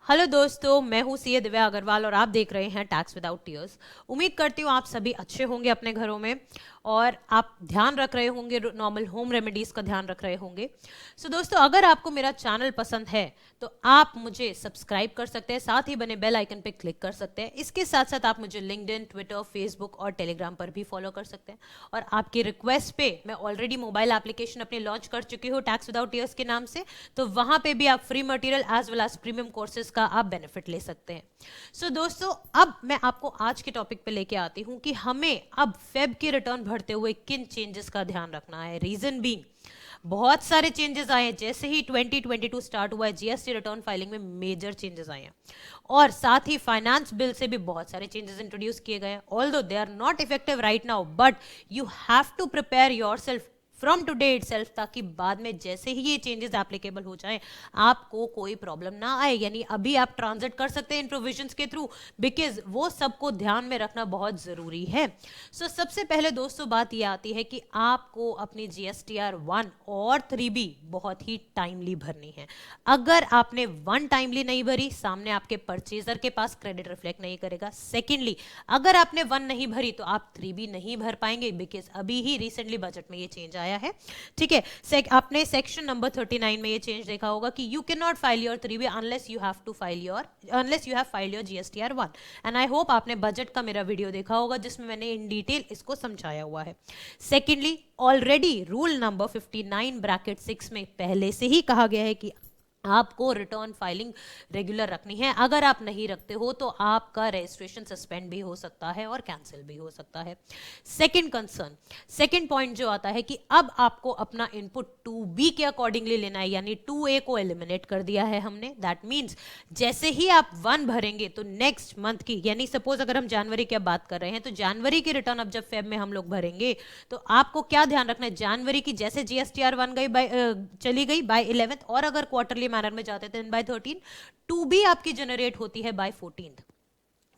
Hello दोस्तों, मैं हूँ सीए दिव्या अग्रवाल और आप देख रहे हैं टैक्स विदाउट टीयर्स। उम्मीद करती हूँ आप सभी अच्छे होंगे अपने घरों में और आप ध्यान रख रहे होंगे, नॉर्मल होम रेमेडीज का ध्यान रख रहे होंगे। सो दोस्तों, अगर आपको मेरा चैनल पसंद है तो आप मुझे सब्सक्राइब कर सकते हैं, साथ ही बने बेल आइकन पे क्लिक कर सकते हैं। इसके साथ साथ आप मुझे लिंक्डइन, ट्विटर, फेसबुक और टेलीग्राम पर भी फॉलो कर सकते हैं। और आपकी रिक्वेस्ट पे मैं ऑलरेडी मोबाइल एप्लीकेशन अपनी लॉन्च कर चुकी हूँ टैक्स विदाउट टीयर्स के नाम से, तो वहां पे भी आप free material as well as premium courses का आप बेनिफिट ले सकते हैं। सो दोस्तों, अब मैं आपको आज के टॉपिक पे लेके आती हूँ कि हमें अब फेब के रिटर्न भरते हुए किन चेंजेस का ध्यान रखना है। रीजन बीइंग, बहुत सारे चेंजेस आए हैं। जैसे ही 2022 स्टार्ट हुआ है, जीएसटी रिटर्न फाइलिंग में मेजर चेंजेस आए हैं और साथ ही फाइनेंस बिल से भी बहुत सारे चेंजेस इंट्रोड्यूस किए गए हैं। Although they are not effective right now, but you have to prepare yourself from today itself, ताकि बाद में जैसे ही ये चेंजेस एप्लीकेबल हो जाएं आपको कोई प्रॉब्लम ना आए। यानी अभी आप ट्रांजिट कर सकते हैं इन प्रोविजंस के थ्रू, बिकॉज वो सबको ध्यान में रखना बहुत जरूरी है। सो सबसे पहले दोस्तों बात ये आती है कि आपको अपनी जीएसटीआर 1 और 3B बहुत ही टाइमली भरनी है। अगर आपने 1 टाइमली नहीं भरी, सामने आपके परचेजर के पास क्रेडिट रिफ्लेक्ट नहीं करेगा। सेकेंडली, अगर आपने 1 नहीं भरी तो आप 3B नहीं भर पाएंगे, बिकॉज अभी ही रिसेंटली बजट में ये चेंज आया है। ठीक है, आपने सेक्शन नंबर 39 में ये चेंज देखा होगा कि you can not file your 3B unless you have file your GSTR 1। And I hope आपने बजट का मेरा वीडियो देखा होगा जिसमें मैंने इन डिटेल इसको समझाया हुआ है। Secondly, already rule number 59 bracket 6 में पहले से ही कहा गया है कि आपको रिटर्न फाइलिंग रेगुलर रखनी है। अगर आप नहीं रखते हो तो आपका रजिस्ट्रेशन सस्पेंड भी हो सकता है और कैंसिल भी हो सकता है। सेकंड पॉइंट जो आता है कि अब आपको अपना इनपुट 2B के अकॉर्डिंगली लेना है, यानी 2A को एलिमिनेट कर दिया है हमने। दैट मींस जैसे ही आप 1 भरेंगे तो नेक्स्ट मंथ की, यानी सपोज अगर हम जनवरी की बात कर रहे हैं तो जनवरी की रिटर्न अब जब फेब में हम लोग भरेंगे तो आपको क्या ध्यान रखना है, जनवरी की जैसे जीएसटीआर 1 चली गई बाय 11th, और अगर क्वार्टरली मैनर में जाते थे बाय 13, 2B आपकी जनरेट होती है बाय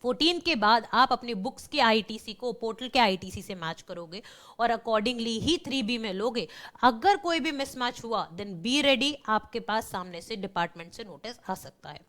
14 के बाद आप अपनी बुक्स के आईटीसी को पोर्टल के आईटीसी से मैच करोगे और अकॉर्डिंगली ही 3B में लोगे। अगर कोई भी मिसमैच हुआ देन बी रेडी, आपके पास सामने से डिपार्टमेंट से नोटिस आ सकता है।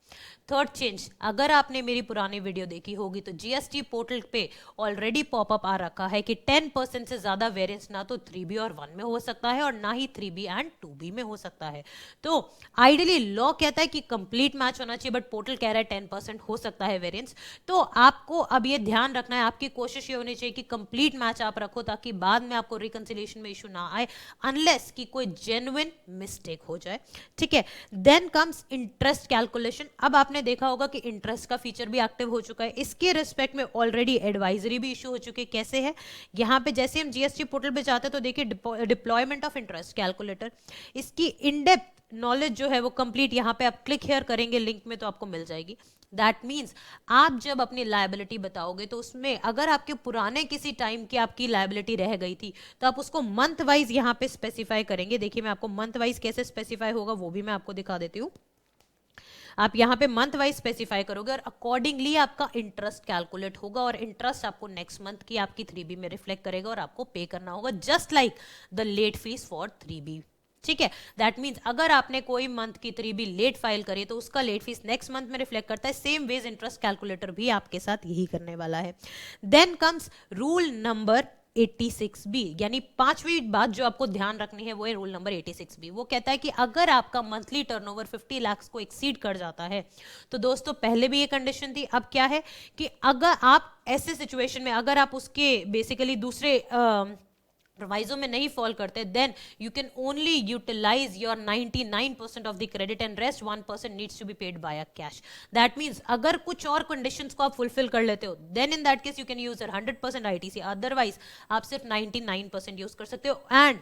थर्ड चेंज, अगर आपने मेरी पुरानी वीडियो देखी होगी तो जीएसटी पोर्टल पे ऑलरेडी पॉपअप आ रखा है कि 10% से ज्यादा वेरिएंस ना तो 3B और 1 में हो सकता है और ना ही 3B एंड 2B में हो सकता है। तो आइडियली लॉ कहता है कि कंप्लीट मैच होना चाहिए, बट पोर्टल कह रहा है 10% हो सकता है वेरिएंस। तो आपको अब ये ध्यान रखना है, आपकी कोशिश ये होनी चाहिए कि कंप्लीट मैच आप रखो ताकि बाद में आपको रिकंसिलिएशन में इशू ना आए, अनलेस कि कोई जेन्युइन मिस्टेक हो जाए। ठीक है, देन कम्स इंटरेस्ट कैलकुलेशन। अब आपने देखा होगा कि इंटरेस्ट का फीचर भी एक्टिव हो चुका है। इसके रिस्पेक्ट में ऑलरेडी एडवाइजरी भी इशू हो चुकी है। कैसे है, यहाँ पे जैसे हम जीएसटी पोर्टल पे जाते हैं तो देखिए डिप्लॉयमेंट ऑफ इंटरेस्ट कैलकुलेटर, इसकी इनडेप्थ नॉलेज जो है वो कंप्लीट यहाँ पे आप क्लिक हेयर करेंगे लिंक में तो आपको मिल जाएगी। दैट मीन्स आप जब अपनी लायबिलिटी बताओगे तो उसमें अगर आपके पुराने किसी टाइम की आपकी लायबिलिटी रह गई थी तो आप उसको मंथ वाइज यहाँ पे स्पेसिफाई करेंगे। देखिए मैं आपको मंथ वाइज कैसे स्पेसिफाई होगा वो भी मैं आपको दिखा देती हूँ। आप यहाँ पे मंथ वाइज स्पेसिफाई करोगे और अकॉर्डिंगली आपका इंटरेस्ट कैलकुलेट होगा और इंटरेस्ट आपको नेक्स्ट मंथ की आपकी 3B में रिफ्लेक्ट करेगा और आपको पे करना होगा, just like the late fees for 3B। ठीक है, दैट मींस अगर आपने कोई मंथ की 3B लेट फाइल करी तो उसका लेट फीस नेक्स्ट मंथ में रिफ्लेक्ट करता है। सेम वेज इंटरेस्ट कैलकुलेटर भी आपके साथ यही करने वाला है। Then comes rule number 86B, यानी 5वीं बात जो आपको ध्यान रखनी है वो है रूल नंबर 86B। वो कहता है कि अगर आपका मंथली टर्नओवर 50 लाख को एक्सीड कर जाता है तो दोस्तों पहले भी ये कंडीशन थी, अब क्या है कि अगर आप ऐसे सिचुएशन में अगर आप उसके बेसिकली दूसरे प्रोवाइजो में नहीं फॉल करते then you can only utilize your 99% of the credit and rest 1% needs to be paid by cash. That means अगर कुछ और कंडीशंस को आप फुलफिल कर लेते हो then in that case you can use 100% ITC, otherwise आप सिर्फ 99% यूज कर सकते हो। And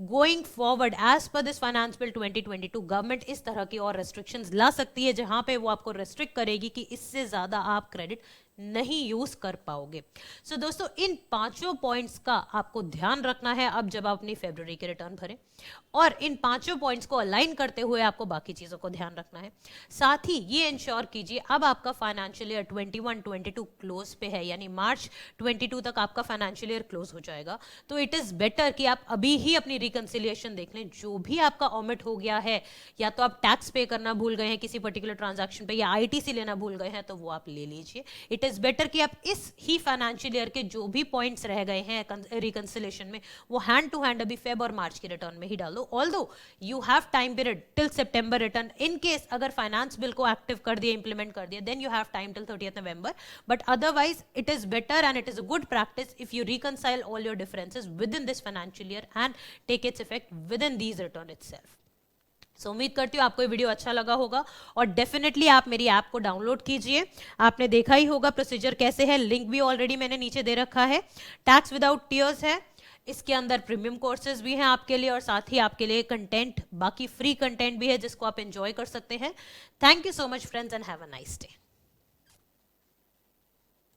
going forward as per this finance bill 2022 government इस तरह की और रेस्ट्रिक्शंस ला सकती है जहां पे वो आपको रेस्ट्रिक्ट करेगी कि इससे ज्यादा आप क्रेडिट नहीं यूज कर पाओगे। सो दोस्तों इन 5 पॉइंट्स का आपको ध्यान रखना है अब जब आप अपनी फरवरी के रिटर्न भरें, और इन 5 पॉइंट्स को अलाइन करते हुए आपको बाकी चीजों को ध्यान रखना है। साथ ही ये इंश्योर कीजिए अब आपका फाइनेंशियल ईयर 21-22 क्लोज पे है, यानी मार्च 22 तक आपका फाइनेंशियल ईयर क्लोज हो जाएगा। तो इट इज बेटर कि आप अभी ही अपनी रिकंसिलिएशन देख लें। जो भी आपका ऑमिट हो गया है, या तो आप टैक्स पे करना भूल गए हैं किसी पर्टिकुलर ट्रांजैक्शन पे, या आईटीसी लेना भूल गए हैं, तो वो आप ले लीजिए। इट इज बेटर कि आप इस ही फाइनेंशियल ईयर के जो भी पॉइंट्स रह गए हैं रिकंसिलिएशन में, वो हैंड टू हैंड अभी फेब और मार्च के रिटर्न में ही डाल दो। Although you have time period till September return, in case अगर फाइनेंस बिल को एक्टिव कर दिया, इंप्लीमेंट कर दिया, then you have time till 30th November, but otherwise it is better and it is a good practice if you reconcile all your differences within this financial year and take its effect within these return itself. So, उम्मीद करती हूँ आपको ये video अच्छा लगा होगा, और definitely आप मेरी ऐप को डाउनलोड कीजिए। आपने देखा ही होगा प्रोसीजर कैसे है, लिंक भी ऑलरेडी मैंने नीचे दे रखा है। टैक्स विदाउट टीयर्स है, इसके अंदर प्रीमियम कोर्सेज भी हैं आपके लिए, और साथ ही आपके लिए कंटेंट, बाकी फ्री कंटेंट भी है जिसको आप एंजॉय कर सकते हैं। Thank you so much friends and have a nice day.